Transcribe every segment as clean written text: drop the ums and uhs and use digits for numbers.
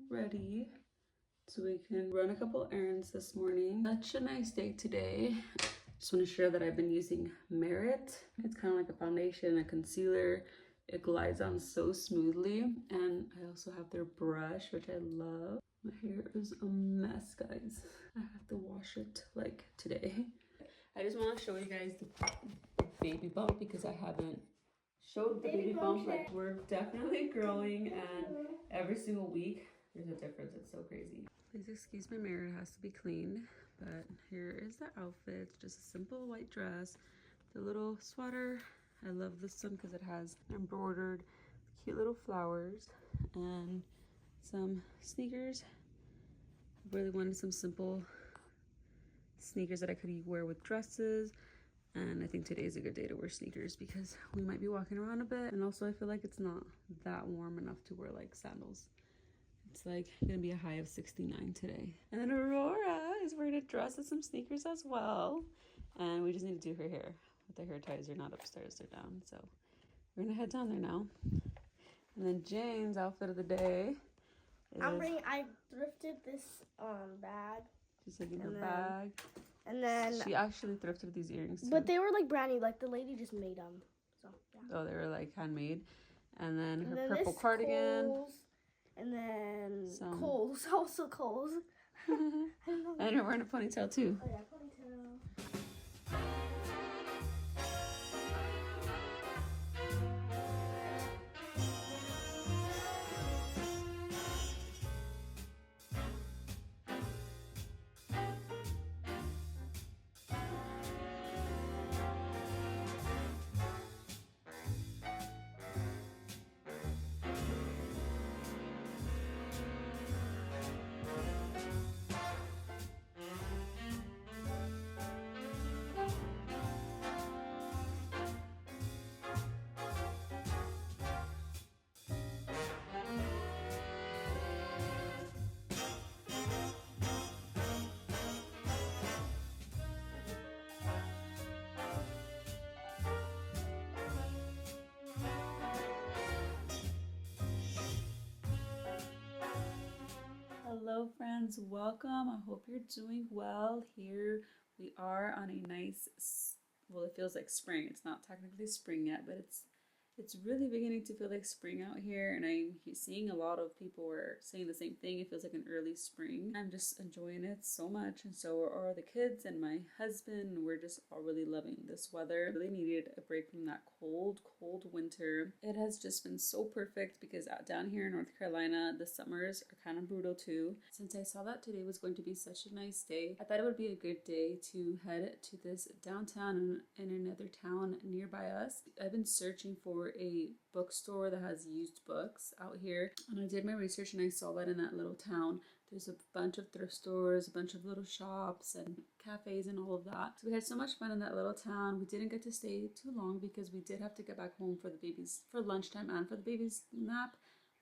ready so we can run a couple errands this morning. Such a nice day today. Just want to share that I've been using Merit. It's kind of like a foundation, a concealer. It glides on so smoothly. And I also have their brush, which I love. My hair is a mess, guys. I have to wash it like today. I just want to show you guys the baby bump because I haven't showed the baby bump. Like, we're definitely growing, and every single week there's a difference. It's so crazy. Please excuse my mirror, it has to be cleaned. But here is the outfit. Just a simple white dress, the little sweater. I love this one because it has embroidered cute little flowers and some sneakers. I really wanted some simple sneakers that I could wear with dresses. And I think today is a good day to wear sneakers because we might be walking around a bit. And also I feel like it's not that warm enough to wear like sandals. It's like gonna be a high of 69 today. And then Aurora is wearing a dress and some sneakers as well. And we just need to do her hair. But the hair ties are not upstairs, they're down. So we're gonna head down there now. And then Jane's outfit of the day is... I thrifted this bag. She's taking her bag. And then... She actually thrifted these earrings too. But they were like brand new. Like the lady just made them. So, yeah. Oh, they were like handmade. And then her purple cardigan. Kohl's, and then Kohl's. Also Kohl's. And you're wearing a ponytail too. Oh yeah, ponytail. Hello friends, welcome. I hope you're doing well. Here we are on a nice, well, it feels like spring. It's not technically spring yet, but it's really beginning to feel like spring out here, and I'm seeing a lot of people are saying the same thing. It feels like an early spring. I'm just enjoying it so much, and so are the kids and my husband. We're just all really loving this weather. Really needed a break from that cold winter. It has just been so perfect because down here in North Carolina, the summers are kind of brutal too. Since I saw that today was going to be such a nice day, I thought it would be a good day to head to this downtown in another town nearby us. I've been searching for a bookstore that has used books out here, and I did my research and I saw that in that little town there's a bunch of thrift stores, a bunch of little shops and cafes and all of that. So we had so much fun in that little town. We didn't get to stay too long because we did have to get back home for the babies, for lunchtime and for the baby's nap.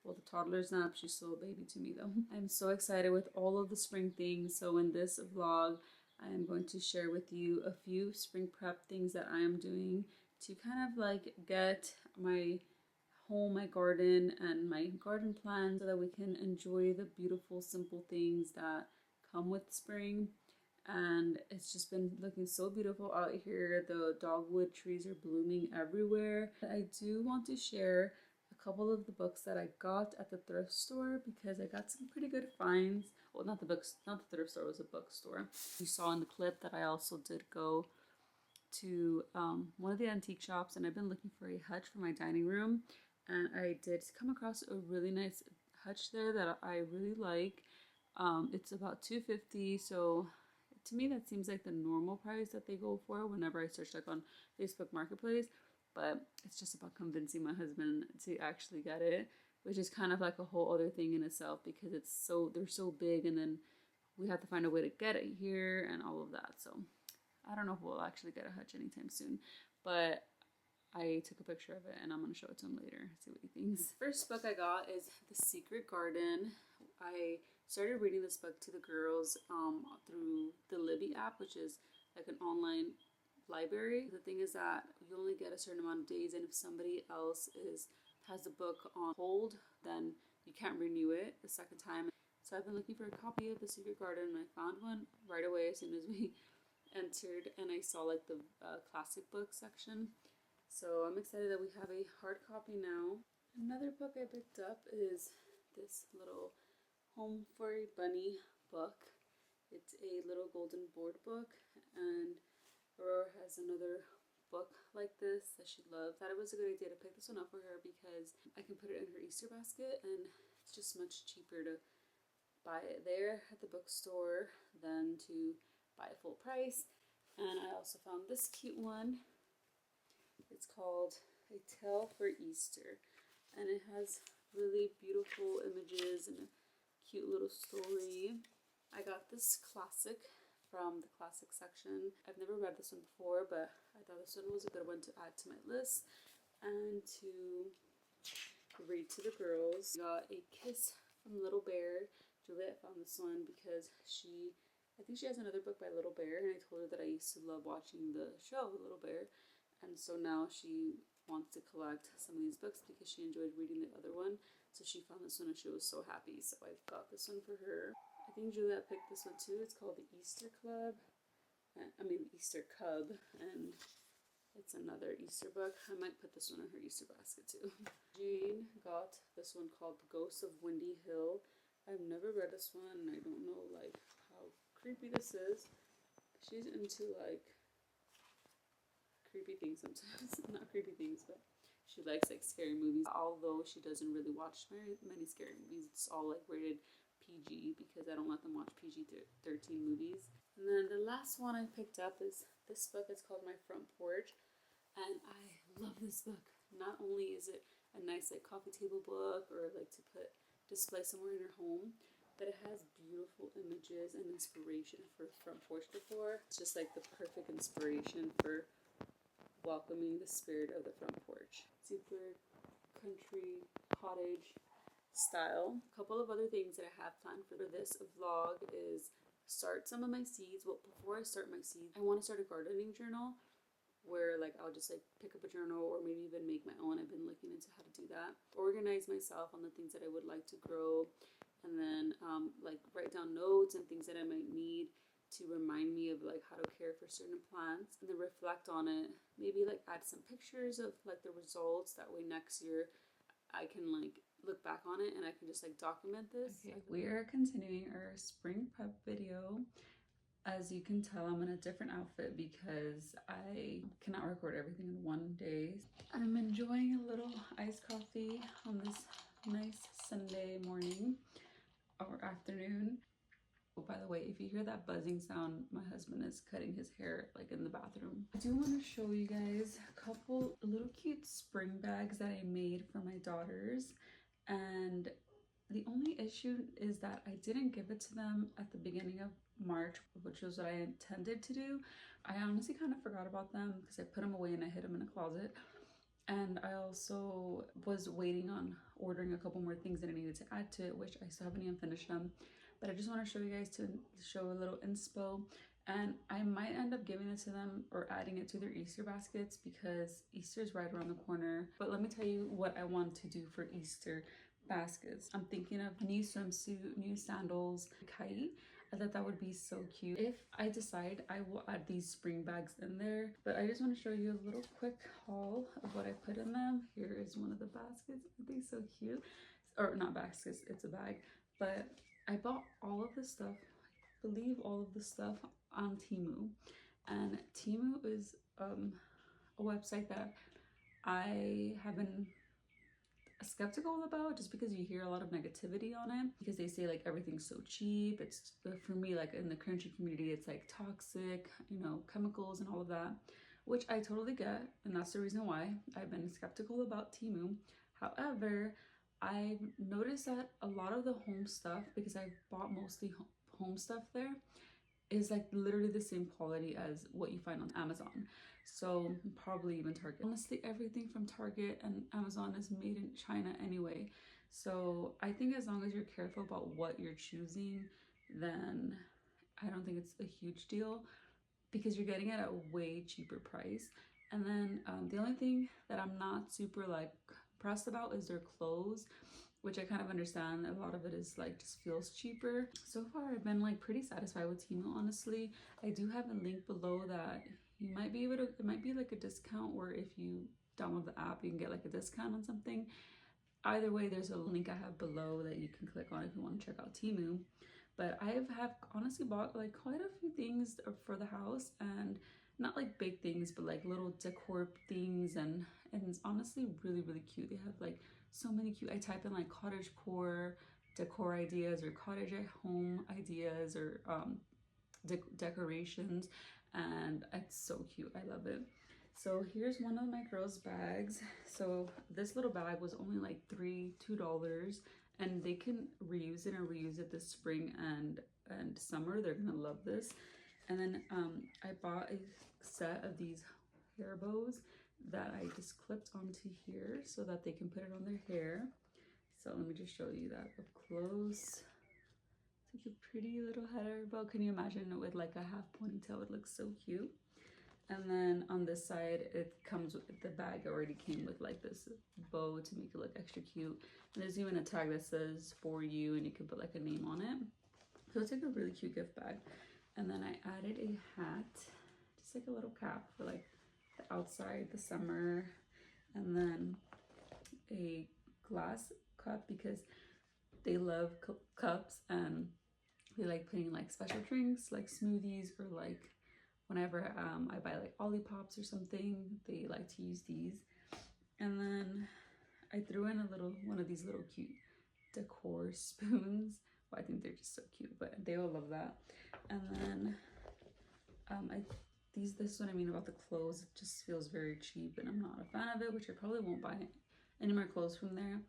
Well, the toddler's nap. She's still a baby to me though. I'm so excited with all of the spring things. So in this vlog, I am going to share with you a few spring prep things that I am doing to kind of like get my home, my garden, and my garden plants so that we can enjoy the beautiful, simple things that come with spring. And it's just been looking so beautiful out here. The dogwood trees are blooming everywhere. I do want to share a couple of the books that I got at the thrift store because I got some pretty good finds. Well, not the books, not the thrift store, it was a bookstore. You saw in the clip that I also did go to one of the antique shops, and I've been looking for a hutch for my dining room, and I did come across a really nice hutch there that I really like. It's about $250, so to me that seems like the normal price that they go for whenever I search like on Facebook Marketplace, but it's just about convincing my husband to actually get it, which is kind of like a whole other thing in itself because they're so big, and then we have to find a way to get it here and all of that. So I don't know if we'll actually get a hutch anytime soon, but I took a picture of it and I'm going to show it to him later, see what he thinks. First book I got is The Secret Garden. I started reading this book to the girls through the Libby app, which is like an online library. The thing is that you only get a certain amount of days, and if somebody else has the book on hold, then you can't renew it the second time. So I've been looking for a copy of The Secret Garden, and I found one right away as soon as we entered, and I saw like the classic book section. So I'm excited that we have a hard copy now. Another book I picked up is this little Home for a Bunny book. It's a little golden board book, and Aurora has another book like this that she loves. Thought it was a good idea to pick this one up for her because I can put it in her Easter basket, and it's just much cheaper to buy it there at the bookstore than to buy it full price. And I also found this cute one. It's called A Tale for Easter, and it has really beautiful images and a cute little story. I got this classic from the classic section. I've never read this one before, but I thought this one was a good one to add to my list and to read to the girls. Got A Kiss from Little Bear. Juliet found this one because I think she has another book by Little Bear, and I told her that I used to love watching the show Little Bear, and so now she wants to collect some of these books because she enjoyed reading the other one. So she found this one and she was so happy. So I got this one for her. I think Juliet picked this one too. It's called The Easter Club. Easter Cub, and it's another Easter book. I might put this one in her Easter basket too. Jane got this one called The Ghost of Windy Hill. I've never read this one, and I don't know like how creepy this is. She's into like creepy things sometimes. Not creepy things, but she likes like scary movies. Although she doesn't really watch very many scary movies. It's all like rated PG because I don't let them watch PG-13 movies. And then the last one I picked up is this book. It's called My Front Porch, and I love this book. Not only is it a nice like coffee table book or like to display somewhere in your home, but it has beautiful images and inspiration for front porch decor. It's just like the perfect inspiration for welcoming the spirit of the front porch. Super country cottage style. A couple of other things that I have planned for this vlog is start some of my seeds. Well, before I start my seeds, I want to start a gardening journal where like I'll just like pick up a journal or maybe even make my own. I've been looking into how to do that. Organize myself on the things that I would like to grow, and then like write down notes and things that I might need to remind me of like how to care for certain plants, and then reflect on it. Maybe like add some pictures of like the results. That way next year I can like look back on it and I can just like document this. Okay, we are continuing our spring prep video. As you can tell, I'm in a different outfit because I cannot record everything in one day. I'm enjoying a little iced coffee on this nice Sunday morning or afternoon. Oh, by the way, if you hear that buzzing sound, my husband is cutting his hair like in the bathroom. I do want to show you guys a couple little cute spring bags that I made for my daughters, and the only issue is that I didn't give it to them at the beginning of March, which was what I intended to do. I honestly kind of forgot about them because I put them away and I hid them in a closet. And I also was waiting on ordering a couple more things that I needed to add to it, which I still haven't even finished them. But I just want to show you guys to show a little inspo. And I might end up giving it to them or adding it to their Easter baskets because Easter is right around the corner. But let me tell you what I want to do for Easter baskets. I'm thinking of a new swimsuit, new sandals, kite. I thought that would be so cute. If I decide, I will add these spring bags in there. But I just want to show you a little quick haul of what I put in them. Here is one of the baskets. Aren't they so cute? Or not baskets, it's a bag. But I bought all of this stuff, I believe all of the stuff on Temu. And Temu is a website that I have been skeptical about just because you hear a lot of negativity on it because they say like everything's so cheap. It's for me, like in the country community, it's like toxic, you know, chemicals and all of that, which I totally get, and that's the reason why I've been skeptical about Temu. However, I noticed that a lot of the home stuff, because I bought mostly home stuff there, is like literally the same quality as what you find on Amazon. So probably even Target. Honestly, everything from Target and Amazon is made in China anyway. So I think as long as you're careful about what you're choosing, then I don't think it's a huge deal because you're getting it at a way cheaper price. And then the only thing that I'm not super like pressed about is their clothes, which I kind of understand. A lot of it is like just feels cheaper. So far I've been like pretty satisfied with Temu, honestly. I do have a link below that you might be able to, it might be like a discount, or if you download the app you can get like a discount on something. Either way, there's a link I have below that you can click on if you want to check out Temu. But I have honestly bought like quite a few things for the house, and not like big things, but like little decor things, and it's honestly really, really cute. They have like so many cute, I type in like cottage core decor ideas or cottage at home ideas, or decorations, and it's so cute. I love it. So here's one of my girls' bags. So this little bag was only like $2, and they can reuse it and reuse it this spring and summer. They're gonna love this. And then I bought a set of these hair bows that I just clipped onto here so that they can put it on their hair. So let me just show you that up close. It's like a pretty little hair bow. Can you imagine it with like a half ponytail? It looks so cute. And then on this side, it comes with the bag already came with like this bow to make it look extra cute. And there's even a tag that says for you, and you can put like a name on it. So it's like a really cute gift bag. And then I added a hat, just like a little cap for like the outside, the summer. And then a glass cup because they love cups, and they like putting like special drinks like smoothies, or like whenever I buy like Olippops or something, they like to use these. And then I threw in a little one of these little cute decor spoons. Well, I think they're just so cute, but they will love that. And then this is what I mean about the clothes. It just feels very cheap, and I'm not a fan of it, which I probably won't buy any more clothes from there.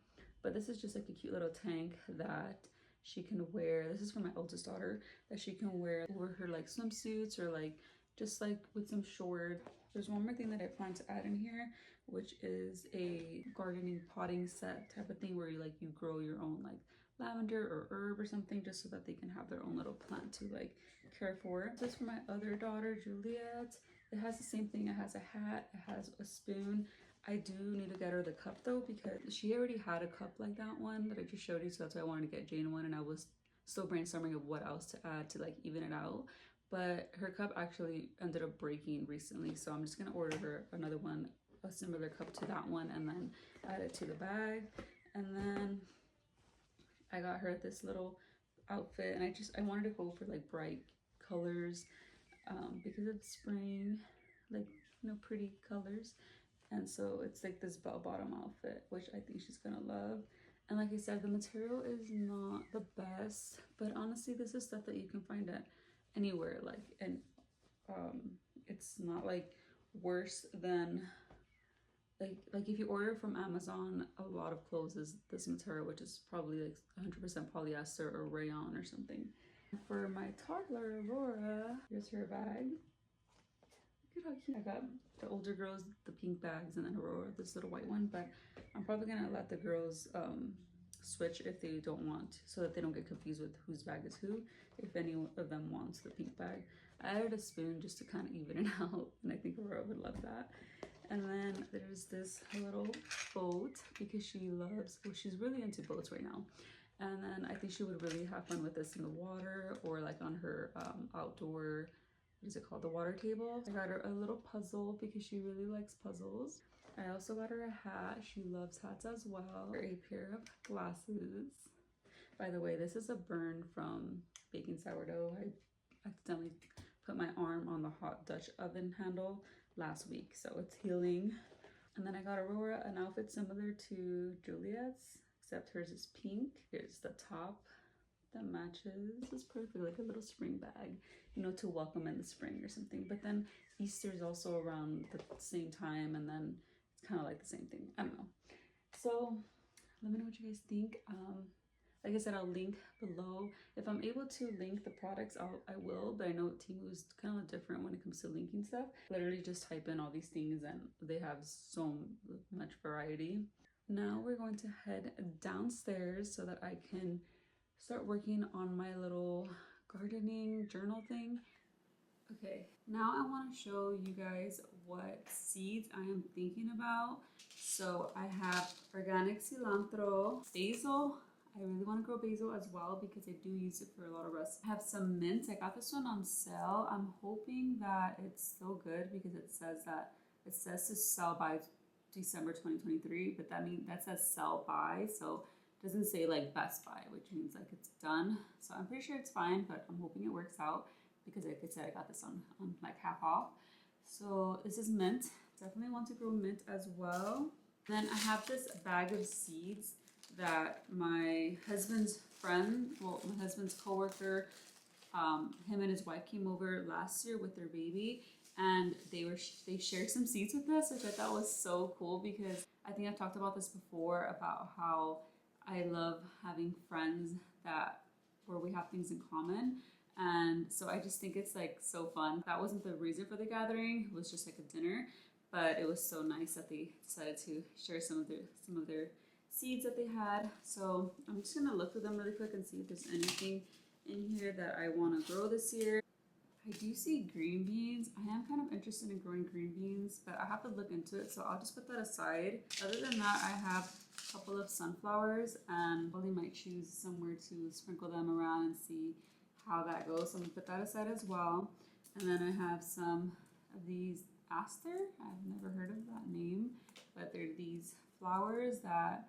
But this is just like a cute little tank that she can wear. This is for my oldest daughter, that she can wear over her like swimsuits, or like just like with some shorts. There's one more thing that I plan to add in here, which is a gardening potting set type of thing, where you grow your own like lavender or herb or something, just so that they can have their own little plant to like care for. This is for my other daughter, Juliet. It has the same thing. It has a hat, it has a spoon. I do need to get her the cup though, because she already had a cup like that one that I just showed you, so that's why I wanted to get Jane one, and I was still brainstorming of what else to add to like even it out. But her cup actually ended up breaking recently, so I'm just gonna order her another one, a similar cup to that one, and then add it to the bag. And then I got her this little outfit, and I wanted to go for like bright colors, because it's spring, like, you know, pretty colors. And so it's like this bell-bottom outfit, which I think she's gonna love. And like I said, the material is not the best, but honestly, this is stuff that you can find at anywhere, like, and it's not like worse than like if you order from Amazon, a lot of clothes is this material, which is probably like 100% polyester or rayon or something. For my toddler Aurora, here's her bag. Look at how cute. I got the older girls the pink bags, and then Aurora this little white one, but I'm probably gonna let the girls switch if they don't want, so that they don't get confused with whose bag is who, if any of them wants the pink bag. I added a spoon just to kind of even it out, and I think Aurora would love that. And then there's this little boat, because she loves, well, she's really into boats right now. And then I think she would really have fun with this in the water, or like on her outdoor, what is it called, the water table. I got her a little puzzle because she really likes puzzles. I also got her a hat. She loves hats as well. A pair of glasses. By the way, this is a burn from baking sourdough. I accidentally put my arm on the hot Dutch oven handle last week, so it's healing. And then I got Aurora an outfit similar to Juliet's, except hers is pink. Here's the top that matches. This is perfect, like a little spring bag, you know, to welcome in the spring or something. But then Easter is also around the same time, and then it's kind of like the same thing. I don't know. So let me know what you guys think. Like I said, I'll link below. If I'm able to link the products, I will, but I know Temu is kind of different when it comes to linking stuff. Literally just type in all these things, and they have so much variety. Now we're going to head downstairs so that I can start working on my little gardening journal thing. Okay, now I want to show you guys what seeds I am thinking about. So I have organic cilantro, basil. I really want to grow basil as well because I do use it for a lot of recipes. I have some mint. I got this one on sale. I'm hoping that it's still good because it says to sell by December 2023, but that says sell by, so it doesn't say like best by, which means like it's done. So I'm pretty sure it's fine, but I'm hoping it works out because like I said, I got this on like half off. So this is mint. Definitely want to grow mint as well. Then I have this bag of seeds that my husband's friend, well, my husband's coworker, him and his wife came over last year with their baby, and they shared some seeds with us, which I thought was so cool because I think I've talked about this before about how I love having friends where we have things in common. And so I just think it's like so fun. That wasn't the reason for the gathering. It was just like a dinner, but it was so nice that they decided to share some of their seeds that they had. So I'm just gonna look through them really quick and see if there's anything in here that I want to grow this year. I do see green beans. I am kind of interested in growing green beans, but I have to look into it, so I'll just put that aside. Other than that, I have a couple of sunflowers and probably might choose somewhere to sprinkle them around and see how that goes. So I'm gonna put that aside as well. And then I have some of these aster. I've never heard of that name, but they're these flowers that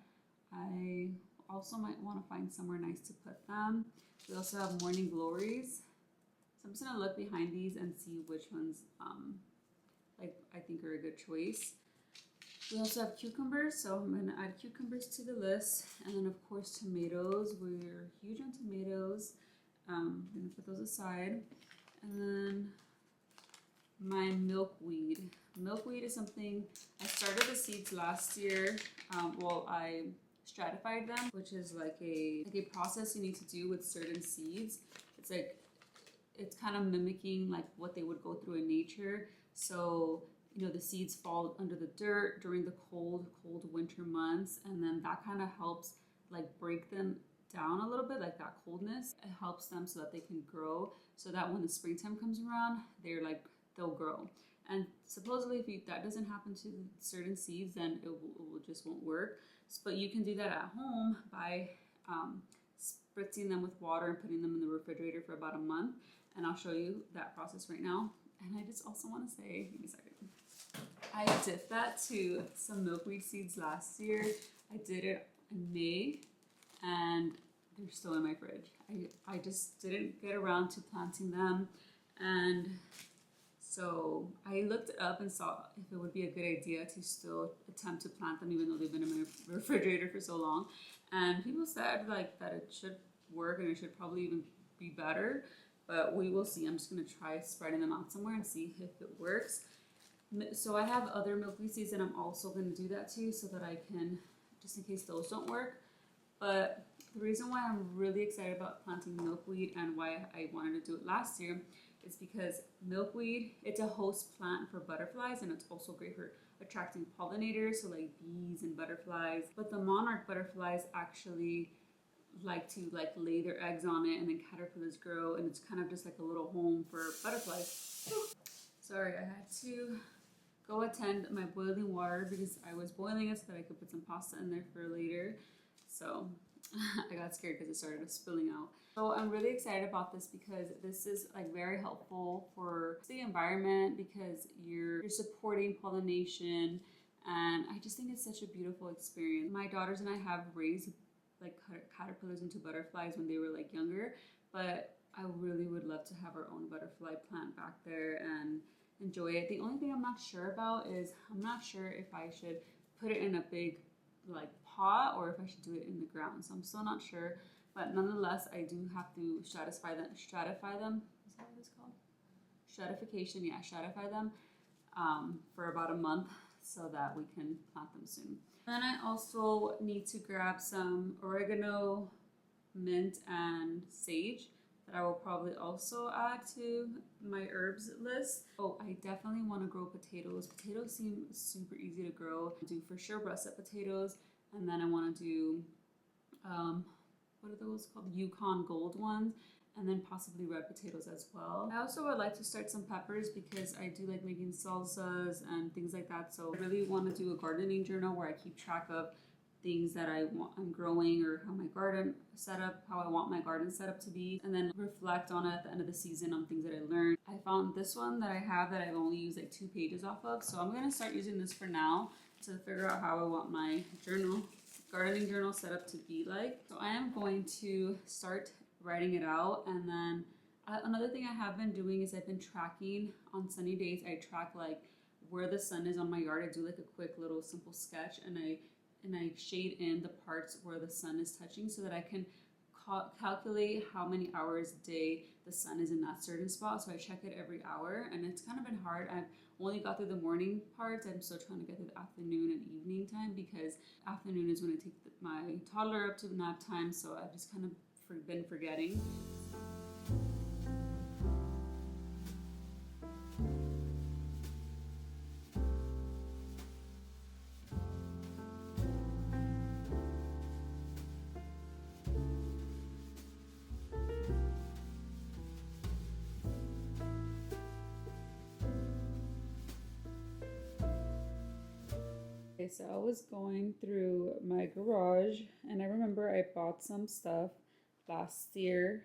I also might want to find somewhere nice to put them. We also have morning glories. So I'm just gonna look behind these and see which ones like I think are a good choice. We also have cucumbers, so I'm gonna add cucumbers to the list. And then of course tomatoes. We're huge on tomatoes. I'm gonna put those aside. And then my milkweed. Milkweed is something I started the seeds last year. I stratified them, which is like a process you need to do with certain seeds. It's kind of mimicking like what they would go through in nature. So, you know, the seeds fall under the dirt during the cold winter months, and then that kind of helps like break them down a little bit, like that coldness. It helps them so that they can grow, so that when the springtime comes around, they'll grow. And supposedly if that doesn't happen to certain seeds, then it just won't work. But you can do that at home by spritzing them with water and putting them in the refrigerator for about a month. And I'll show you that process right now. And I just also want to say, give me a second. I did that to some milkweed seeds last year. I did it in May, and they're still in my fridge. I just didn't get around to planting them. And so I looked it up and saw if it would be a good idea to still attempt to plant them even though they've been in my refrigerator for so long. And people said like that it should work and it should probably even be better, but we will see. I'm just gonna try spreading them out somewhere and see if it works. So I have other milkweed seeds and I'm also gonna do that too so that I can, just in case those don't work. But the reason why I'm really excited about planting milkweed and why I wanted to do it last year is because milkweed, it's a host plant for butterflies, and it's also great for attracting pollinators, so like bees and butterflies. But the monarch butterflies actually like to like lay their eggs on it, and then caterpillars grow, and it's kind of just like a little home for butterflies. Sorry, I had to go attend my boiling water because I was boiling it so that I could put some pasta in there for later. So I got scared because it started spilling out. So I'm really excited about this because this is like very helpful for the environment because you're supporting pollination, and I just think it's such a beautiful experience. My daughters and I have raised like caterpillars into butterflies when they were like younger, but I really would love to have our own butterfly plant back there and enjoy it. The only thing I'm not sure about is I'm not sure if I should put it in a big like pot or if I should do it in the ground. So I'm still not sure, but nonetheless, I do have to stratify them. Is that what it's called? Stratification, yeah, stratify them for about a month so that we can plant them soon. Then I also need to grab some oregano, mint, and sage that I will probably also add to my herbs list. Oh, I definitely want to grow potatoes. Potatoes seem super easy to grow. I do for sure russet potatoes, and then I want to do what are those called? Yukon Gold ones. and then possibly red potatoes as well. I also would like to start some peppers because I do like making salsas and things like that. So I really want to do a gardening journal where I keep track of things that I'm growing, or how my garden set up, how I want my garden set up to be, and then reflect on it at the end of the season on things that I learned. I found this one that I have that I've only used like 2 pages off of, so I'm gonna start using this for now to figure out how I want my gardening journal set up to be like. So I am going to start writing it out, and then another thing I have been doing is I've been tracking on sunny days. I track like where the sun is on my yard. I do like a quick little simple sketch, and I shade in the parts where the sun is touching so that I can calculate how many hours a day the sun is in that certain spot. So I check it every hour, and it's kind of been hard. I've only got through the morning parts. I'm still trying to get through the afternoon and evening time, because afternoon is when I take my toddler up to nap time, so I've just kind of been forgetting. Okay, so I was going through my garage, and I remember I bought some stuff last year,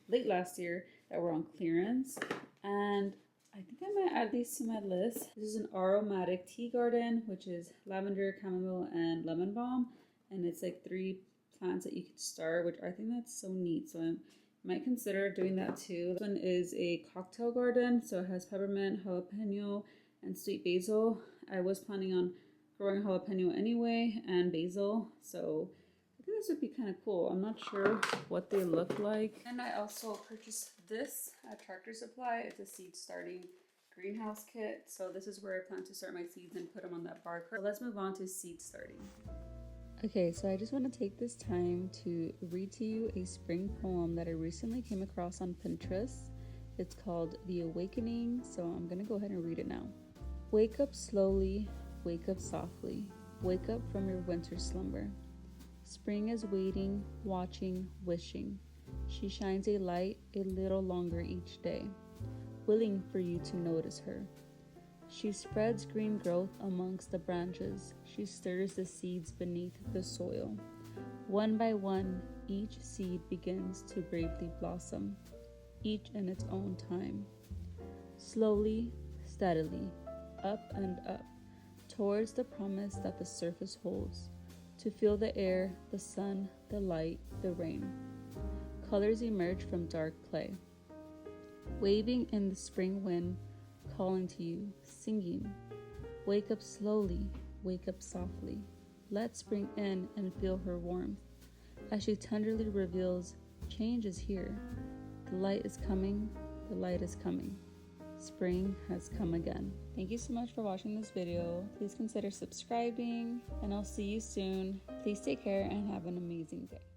late last year, that were on clearance, and I think I might add these to my list. This is an aromatic tea garden, which is lavender, chamomile, and lemon balm, and it's like 3 plants that you could start, which I think that's so neat. So I might consider doing that too. This one is a cocktail garden, so it has peppermint, jalapeno, and sweet basil. I was planning on growing jalapeno anyway, and basil, so I think this would be kind of cool. I'm not sure what they look like. And I also purchased this at Tractor Supply. It's a seed starting greenhouse kit. So this is where I plan to start my seeds and put them on that barcode. So let's move on to seed starting. Okay, so I just want to take this time to read to you a spring poem that I recently came across on Pinterest. It's called The Awakening, so I'm gonna go ahead and read it now. Wake up slowly, wake up softly, wake up from your winter slumber. Spring is waiting, watching, wishing. She shines a light a little longer each day, willing for you to notice her. She spreads green growth amongst the branches. She stirs the seeds beneath the soil. One by one, each seed begins to bravely blossom, each in its own time. Slowly, steadily, up and up, towards the promise that the surface holds, to feel the air, the sun, the light, the rain. Colors emerge from dark clay, waving in the spring wind, calling to you, singing. Wake up slowly, wake up softly. Let spring in and feel her warmth, as she tenderly reveals, change is here. The light is coming, the light is coming. Spring has come again. Thank you so much for watching this video. Please consider subscribing, and I'll see you soon. Please take care and have an amazing day.